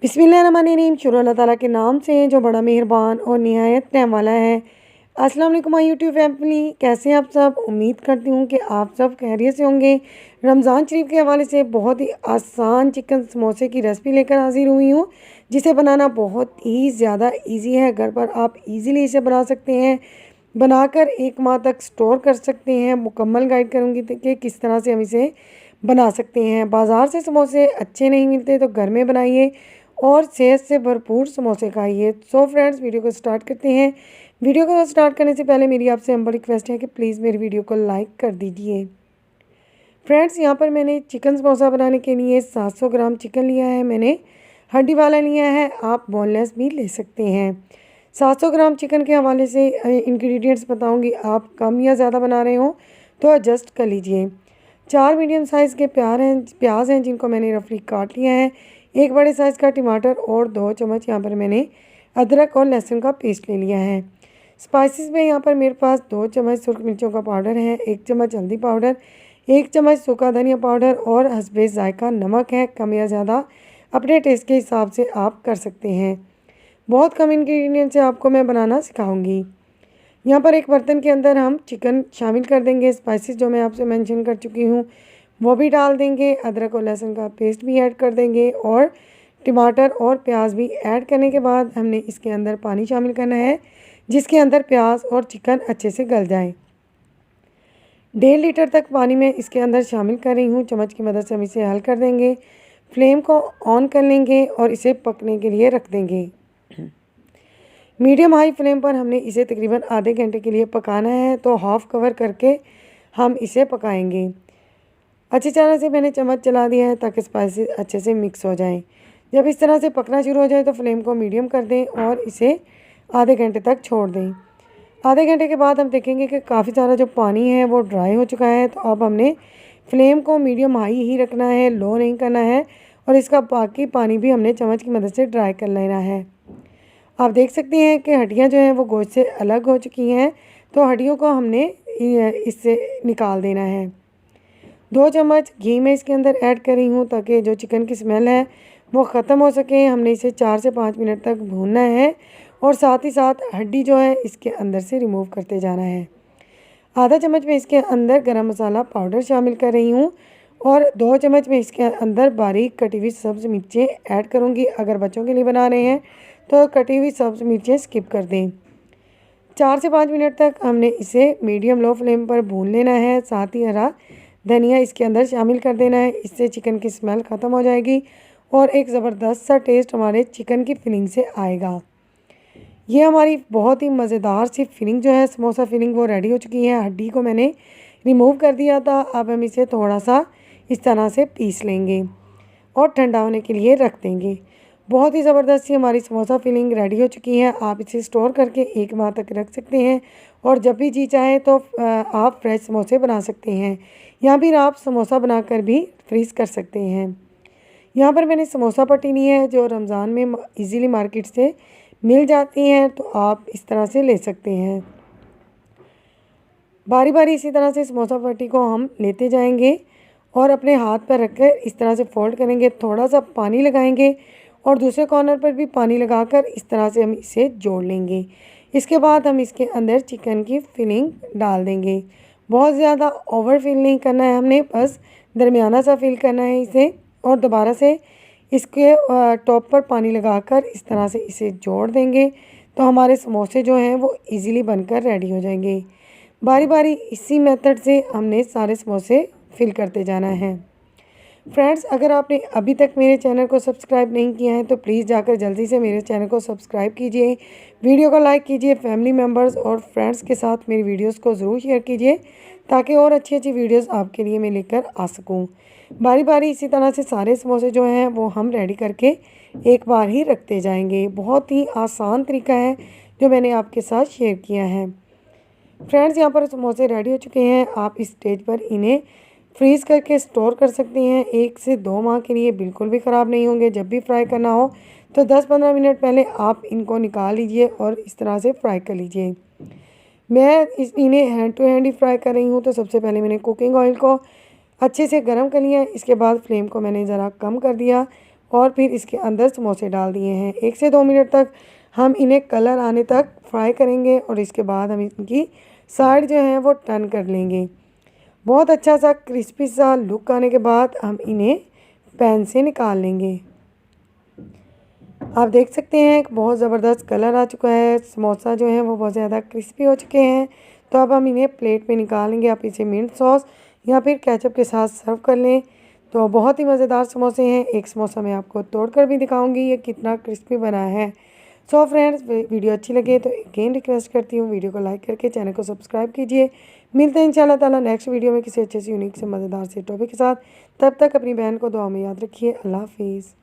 बिस्मिल्लाहिर्रहमानिर्रहीम। शुरू अल्लाह ताला के नाम से जो बड़ा मेहरबान और निहायत रहम वाला है। अस्सलाम वालेकुम माय यूट्यूब फैमिली, कैसे हैं आप सब। उम्मीद करती हूँ कि आप सब खैरियत से होंगे। रमज़ान शरीफ के हवाले से बहुत ही आसान चिकन समोसे की रेसिपी लेकर हाजिर हुई हूँ, जिसे बनाना बहुत ही ज़्यादा ईजी है। घर पर आप ईज़िली इसे बना सकते हैं, बनाकर 1 माह तक स्टोर कर सकते हैं। मुकम्मल गाइड करूँगी कि किस तरह से हम इसे बना सकते हैं। बाज़ार से समोसे अच्छे नहीं मिलते तो घर में बनाइए और सेहत से भरपूर समोसे खाइए। सो फ्रेंड्स, वीडियो को स्टार्ट करते हैं। वीडियो को स्टार्ट करने से पहले मेरी आपसे हम्बल रिक्वेस्ट है कि प्लीज़ मेरी वीडियो को लाइक कर दीजिए। फ्रेंड्स, यहाँ पर मैंने चिकन समोसा बनाने के लिए 700 ग्राम चिकन लिया है। मैंने हड्डी वाला लिया है, आप बोनलेस भी ले सकते हैं। 700 ग्राम चिकन के हवाले से इंग्रेडिएंट्स बताऊंगी, आप कम या ज़्यादा बना रहे हो तो एडजस्ट कर लीजिए। 4 मीडियम साइज़ के प्याज हैं जिनको मैंने रफली काट लिया है। 1 बड़े साइज़ का टमाटर और 2 चम्मच यहाँ पर मैंने अदरक और लहसुन का पेस्ट ले लिया है। स्पाइसेस में यहाँ पर मेरे पास 2 चम्मच सुर्ख मिर्चों का पाउडर है, 1 चम्मच हल्दी पाउडर, 1 चम्मच सूखा धनिया पाउडर और हस्बे ज़ायका नमक है। कम या ज़्यादा अपने टेस्ट के हिसाब से आप कर सकते हैं। बहुत कम इंग्रेडिएंट से आपको मैं बनाना सिखाऊंगी। यहाँ पर एक बर्तन के अंदर हम चिकन शामिल कर देंगे। स्पाइसेस जो मैं आपसे मेंशन कर चुकी हूँ वो भी डाल देंगे। अदरक और लहसुन का पेस्ट भी ऐड कर देंगे और टमाटर और प्याज भी ऐड करने के बाद हमने इसके अंदर पानी शामिल करना है, जिसके अंदर प्याज और चिकन अच्छे से गल जाए। 1.5 लीटर तक पानी में इसके अंदर शामिल कर रही हूँ। चम्मच की मदद से हम इसे हल कर देंगे। फ्लेम को ऑन कर लेंगे और इसे पकने के लिए रख देंगे। मीडियम हाई फ्लेम पर हमने इसे तकरीबन आधे घंटे के लिए पकाना है, तो हाफ़ कवर करके हम इसे पकाएंगे। अच्छी तरह से मैंने चम्मच चला दिया है ताकि स्पाइसेस अच्छे से मिक्स हो जाएं। जब इस तरह से पकना शुरू हो जाए तो फ्लेम को मीडियम कर दें और इसे आधे घंटे तक छोड़ दें। आधे घंटे के बाद हम देखेंगे कि काफ़ी सारा जो पानी है वो ड्राई हो चुका है। तो अब हमने फ्लेम को मीडियम हाई ही रखना है, लो नहीं करना है, और इसका बाकी पानी भी हमने चम्मच की मदद से ड्राई कर लेना है। आप देख सकते हैं कि हड्डियां जो हैं वो गोश्त से अलग हो चुकी हैं, तो हड्डियों को हमने इससे निकाल देना है। 2 चम्मच घी मैं इसके अंदर ऐड कर रही हूँ ताकि जो चिकन की स्मेल है वो ख़त्म हो सके। हमने इसे 4 से 5 मिनट तक भूनना है और साथ ही साथ हड्डी जो है इसके अंदर से रिमूव करते जाना है। आधा चम्मच में इसके अंदर गरम मसाला पाउडर शामिल कर रही हूँ और 2 चम्मच में इसके अंदर बारीक कटी हुई सब्ज़ मिर्चें ऐड करूँगी। अगर बच्चों के लिए बना रहे हैं तो कटी हुई सब्ज़ मिर्चें स्किप कर दें। 4 से 5 मिनट तक हमने इसे मीडियम लो फ्लेम पर भून लेना है। साथ ही हरा धनिया इसके अंदर शामिल कर देना है। इससे चिकन की स्मेल ख़त्म हो जाएगी और एक ज़बरदस्त सा टेस्ट हमारे चिकन की फिलिंग से आएगा। ये हमारी बहुत ही मज़ेदार सी फिलिंग जो है, समोसा फिलिंग, वो रेडी हो चुकी है। हड्डी को मैंने रिमूव कर दिया था। अब हम इसे थोड़ा सा इस तरह से पीस लेंगे और ठंडा होने के लिए रख देंगे। बहुत ही ज़बरदस्त सी हमारी समोसा फिलिंग रेडी हो चुकी है। आप इसे स्टोर करके 1 माह तक रख सकते हैं और जब भी जी चाहे तो आप फ्रेश समोसे बना सकते हैं, या फिर आप समोसा बनाकर भी फ्रीज़ कर सकते हैं। यहाँ पर मैंने समोसा पट्टी ली है जो रमज़ान में इजीली मार्केट से मिल जाती हैं, तो आप इस तरह से ले सकते हैं। बारी बारी इसी तरह से समोसा पट्टी को हम लेते जाएंगे और अपने हाथ पर रखकर इस तरह से फोल्ड करेंगे। थोड़ा सा पानी लगाएंगे और दूसरे कॉर्नर पर भी पानी लगाकर इस तरह से हम इसे जोड़ लेंगे। इसके बाद हम इसके अंदर चिकन की फिलिंग डाल देंगे। बहुत ज़्यादा ओवर फिल नहीं करना है हमने, बस दरमियाना सा फिल करना है इसे। और दोबारा से इसके टॉप पर पानी लगाकर इस तरह से इसे जोड़ देंगे, तो हमारे समोसे जो हैं वो इजीली बनकर रेडी हो जाएंगे। बारी बारी इसी मेथड से हमने सारे समोसे फिल करते जाना है। फ्रेंड्स, अगर आपने अभी तक मेरे चैनल को सब्सक्राइब नहीं किया है तो प्लीज़ जाकर जल्दी से मेरे चैनल को सब्सक्राइब कीजिए, वीडियो को लाइक कीजिए, फैमिली मेम्बर्स और फ्रेंड्स के साथ मेरी वीडियोस को ज़रूर शेयर कीजिए ताकि और अच्छी अच्छी वीडियोस आपके लिए मैं लेकर आ सकूं। बारी बारी इसी तरह से सारे समोसे जो हैं वो हम रेडी करके एक बार ही रखते जाएंगे। बहुत ही आसान तरीका है जो मैंने आपके साथ शेयर किया है। फ्रेंड्स, यहाँ पर समोसे रेडी हो चुके हैं। आप इस स्टेज पर इन्हें फ्रीज़ करके स्टोर कर सकते हैं। 1 से 2 माह के लिए बिल्कुल भी ख़राब नहीं होंगे। जब भी फ्राई करना हो तो 10-15 मिनट पहले आप इनको निकाल लीजिए और इस तरह से फ्राई कर लीजिए। मैं इन्हें हैंड टू हैंड ही फ्राई कर रही हूँ। तो सबसे पहले मैंने कुकिंग ऑयल को अच्छे से गर्म कर लिया। इसके बाद फ्लेम को मैंने ज़रा कम कर दिया और फिर इसके अंदर समोसे डाल दिए हैं। 1 से 2 मिनट तक हम इन्हें कलर आने तक फ्राई करेंगे और इसके बाद हम इनकी साइड जो है वो टर्न कर लेंगे। बहुत अच्छा सा क्रिस्पी सा लुक आने के बाद हम इन्हें पैन से निकाल लेंगे। आप देख सकते हैं कि बहुत ज़बरदस्त कलर आ चुका है, समोसा जो है वो बहुत ज़्यादा क्रिस्पी हो चुके हैं। तो अब हम इन्हें प्लेट में निकाल लेंगे। आप इसे मिंट सॉस या फिर केचप के साथ सर्व कर लें। तो बहुत ही मज़ेदार समोसे हैं। एक समोसा मैं आपको तोड़कर भी दिखाऊंगी ये कितना क्रिस्पी बना है। सो फ्रेंड्स, वीडियो अच्छी लगे तो अगेन रिक्वेस्ट करती हूँ वीडियो को लाइक करके चैनल को सब्सक्राइब कीजिए। मिलते हैं इंशाल्लाह ताला नेक्स्ट वीडियो में किसी अच्छे से यूनिक से मज़ेदार से टॉपिक के साथ। तब तक अपनी बहन को दुआ में याद रखिए। अल्लाह हाफिज़।